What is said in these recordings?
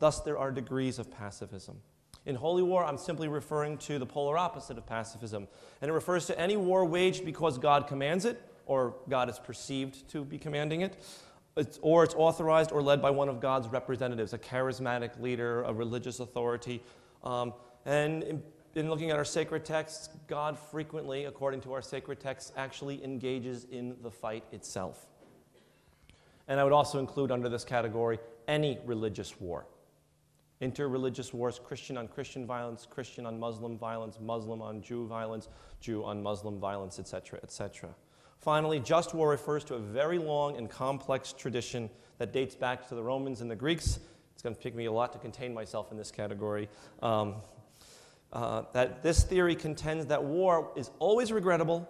Thus, there are degrees of pacifism. In holy war, I'm simply referring to the polar opposite of pacifism, and it refers to any war waged because God commands it, or God is perceived to be commanding it, or it's authorized or led by one of God's representatives, a charismatic leader, a religious authority. And in looking at our sacred texts, God frequently, according to our sacred texts, actually engages in the fight itself. And I would also include under this category any religious war. Interreligious wars, Christian on Christian violence, Christian on Muslim violence, Muslim on Jew violence, Jew on Muslim violence, etc., etc. Finally, just war refers to a very long and complex tradition that dates back to the Romans and the Greeks. It's going to take me a lot to contain myself in this category. That this theory contends that war is always regrettable,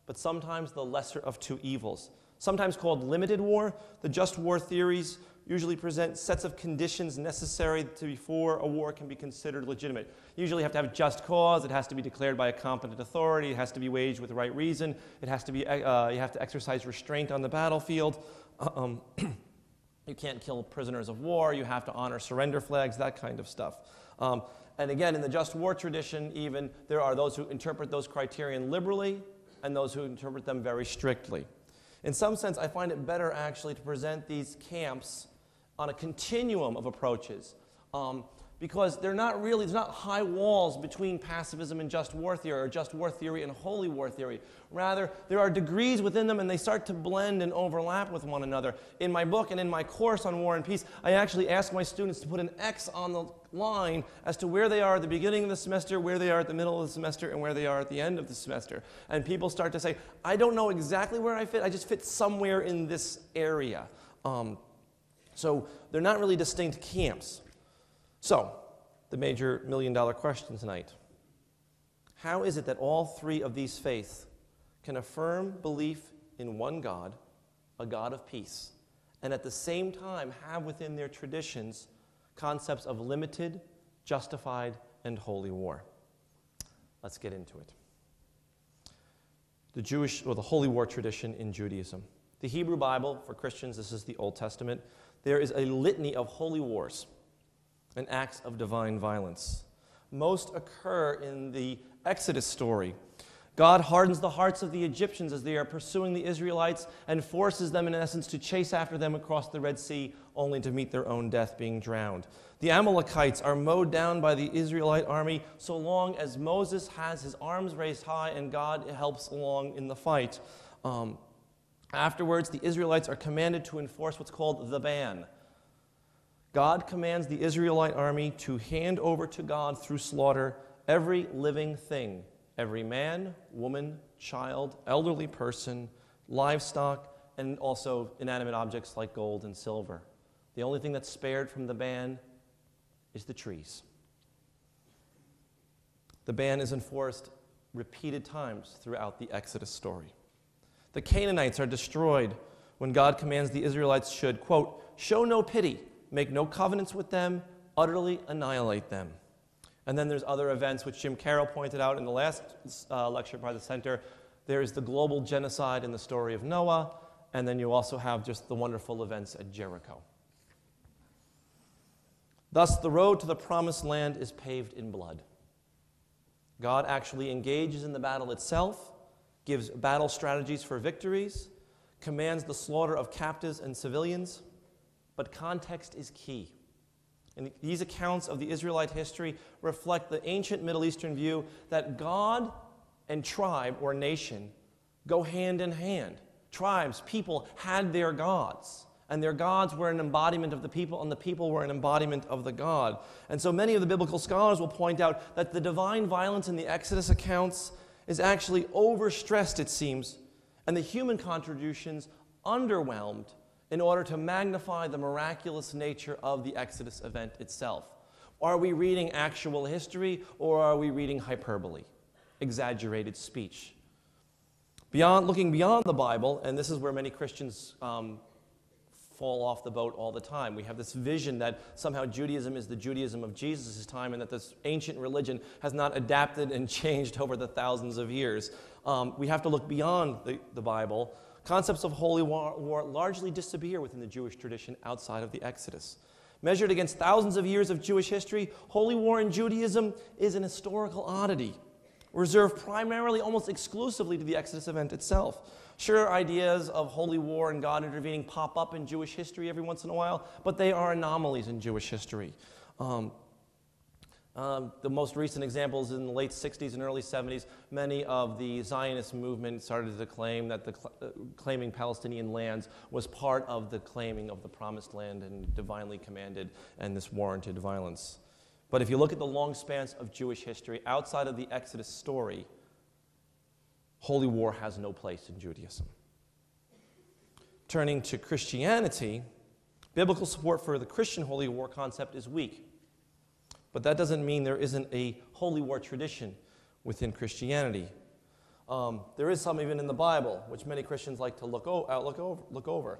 but sometimes the lesser of two evils. Sometimes called limited war, the just war theories usually present sets of conditions necessary before a war can be considered legitimate. You usually have to have just cause, it has to be declared by a competent authority, it has to be waged with the right reason, it has to be, you have to exercise restraint on the battlefield. You can't kill prisoners of war, you have to honor surrender flags, that kind of stuff. And again, in the just war tradition even, there are those who interpret those criterion liberally and those who interpret them very strictly. In some sense, I find it better actually to present these camps on a continuum of approaches because there's not high walls between pacifism and just war theory or just war theory and holy war theory. Rather, there are degrees within them and they start to blend and overlap with one another. In my book and in my course on War and Peace, I actually ask my students to put an X on the line as to where they are at the beginning of the semester, where they are at the middle of the semester, and where they are at the end of the semester. And people start to say, I don't know exactly where I fit, I just fit somewhere in this area. So they're not really distinct camps. So, the major million-dollar question tonight. How is it that all three of these faiths can affirm belief in one God, a God of peace, and at the same time have within their traditions concepts of limited, justified, and holy war? Let's get into it. The Jewish, or the holy war tradition in Judaism. The Hebrew Bible, for Christians, this is the Old Testament. There is a litany of holy wars and acts of divine violence. Most occur in the Exodus story. God hardens the hearts of the Egyptians as they are pursuing the Israelites and forces them, in essence, to chase after them across the Red Sea, only to meet their own death being drowned. The Amalekites are mowed down by the Israelite army so long as Moses has his arms raised high and God helps along in the fight. Afterwards, the Israelites are commanded to enforce what's called the ban. God commands the Israelite army to hand over to God through slaughter every living thing, every man, woman, child, elderly person, livestock, and also inanimate objects like gold and silver. The only thing that's spared from the ban is the trees. The ban is enforced repeated times throughout the Exodus story. The Canaanites are destroyed when God commands the Israelites should, quote, show no pity, make no covenants with them, utterly annihilate them. And then there's other events which Jim Carroll pointed out in the last lecture by the center. There is the global genocide in the story of Noah, and then you also have just the wonderful events at Jericho. Thus, the road to the promised land is paved in blood. God actually engages in the battle itself, gives battle strategies for victories, commands the slaughter of captives and civilians, but context is key. And these accounts of the Israelite history reflect the ancient Middle Eastern view that God and tribe or nation go hand in hand. Tribes, people had their gods, and their gods were an embodiment of the people, and the people were an embodiment of the God. And so many of the biblical scholars will point out that the divine violence in the Exodus accounts is actually overstressed, it seems, and the human contributions underwhelmed in order to magnify the miraculous nature of the Exodus event itself. Are we reading actual history, or are we reading hyperbole, exaggerated speech? Looking beyond the Bible, and this is where many Christians fall off the boat all the time. We have this vision that somehow Judaism is the Judaism of Jesus' time and that this ancient religion has not adapted and changed over the thousands of years. We have to look beyond the Bible. Concepts of holy war largely disappear within the Jewish tradition outside of the Exodus. Measured against thousands of years of Jewish history, holy war in Judaism is an historical oddity, reserved primarily, almost exclusively, to the Exodus event itself. Sure, ideas of holy war and God intervening pop up in Jewish history every once in a while, but they are anomalies in Jewish history. The most recent examples in the late 60s and early 70s, many of the Zionist movement started to claim that claiming Palestinian lands was part of the claiming of the promised land and divinely commanded and this warranted violence. But if you look at the long spans of Jewish history, outside of the Exodus story, holy war has no place in Judaism. Turning to Christianity, biblical support for the Christian holy war concept is weak. But that doesn't mean there isn't a holy war tradition within Christianity. There is some even in the Bible, which many Christians like to look over.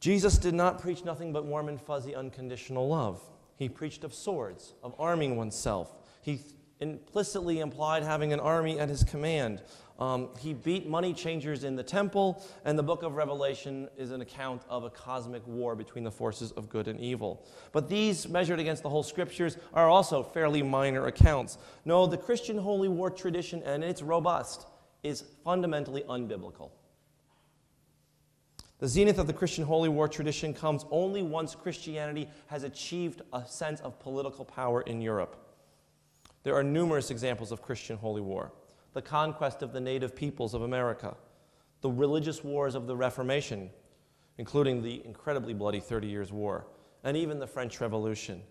Jesus did not preach nothing but warm and fuzzy unconditional love. He preached of swords, of arming oneself. He implicitly implied having an army at his command. He beat money changers in the temple, and the book of Revelation is an account of a cosmic war between the forces of good and evil. But these, measured against the whole scriptures, are also fairly minor accounts. No, the Christian holy war tradition, and it's robust, is fundamentally unbiblical. The zenith of the Christian holy war tradition comes only once Christianity has achieved a sense of political power in Europe. There are numerous examples of Christian holy war. The conquest of the native peoples of America, the religious wars of the Reformation, including the incredibly bloody 30 Years' War, and even the French Revolution.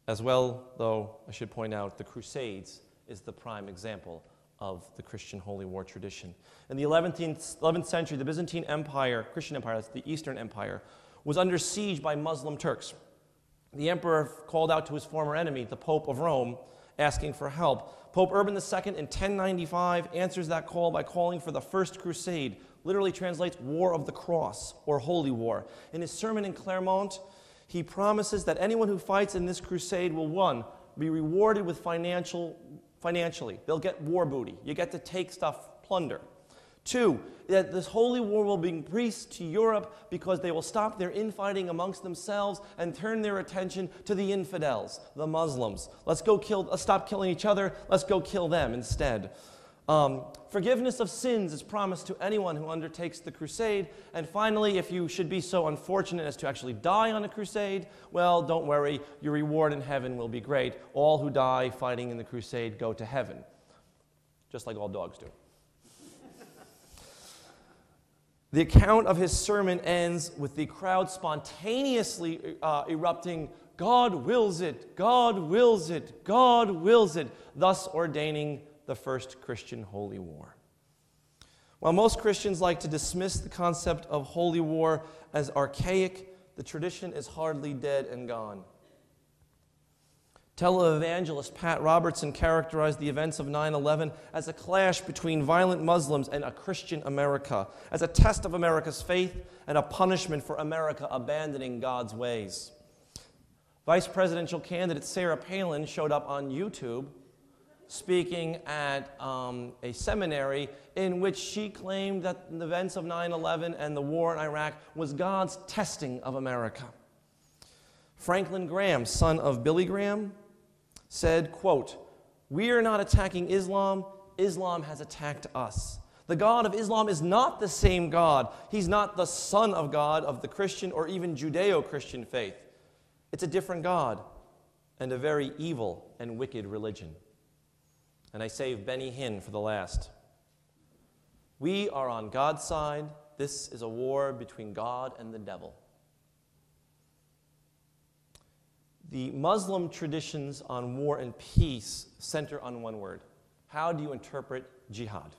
As well, though, I should point out, the Crusades is the prime example of the Christian holy war tradition. In the 11th century, the Byzantine Empire, Christian Empire, that's the Eastern Empire, was under siege by Muslim Turks. The emperor called out to his former enemy, the Pope of Rome, asking for help. Pope Urban II in 1095 answers that call by calling for the First Crusade, literally translates War of the Cross, or Holy War. In his sermon in Clermont, he promises that anyone who fights in this crusade will, one, be rewarded with financially. They'll get war booty. You get to take stuff, plunder. Two, that this holy war will bring peace to Europe because they will stop their infighting amongst themselves and turn their attention to the infidels, the Muslims. Let's stop killing each other. Let's go kill them instead. Forgiveness of sins is promised to anyone who undertakes the crusade. And finally, if you should be so unfortunate as to actually die on a crusade, well, don't worry. Your reward in heaven will be great. All who die fighting in the crusade go to heaven, just like all dogs do. The account of his sermon ends with the crowd spontaneously erupting, "God wills it, God wills it, God wills it," thus ordaining the first Christian holy war. While most Christians like to dismiss the concept of holy war as archaic, the tradition is hardly dead and gone. Televangelist Pat Robertson characterized the events of 9/11 as a clash between violent Muslims and a Christian America, as a test of America's faith and a punishment for America abandoning God's ways. Vice presidential candidate Sarah Palin showed up on YouTube speaking at a seminary in which she claimed that the events of 9/11 and the war in Iraq was God's testing of America. Franklin Graham, son of Billy Graham, said, quote, "We are not attacking Islam. Islam has attacked us. The God of Islam is not the same God. He's not the Son of God of the Christian or even Judeo-Christian faith. It's a different God and a very evil and wicked religion." And I save Benny Hinn for the last. We are on God's side. This is a war between God and the devil. The Muslim traditions on war and peace center on one word. How do you interpret jihad?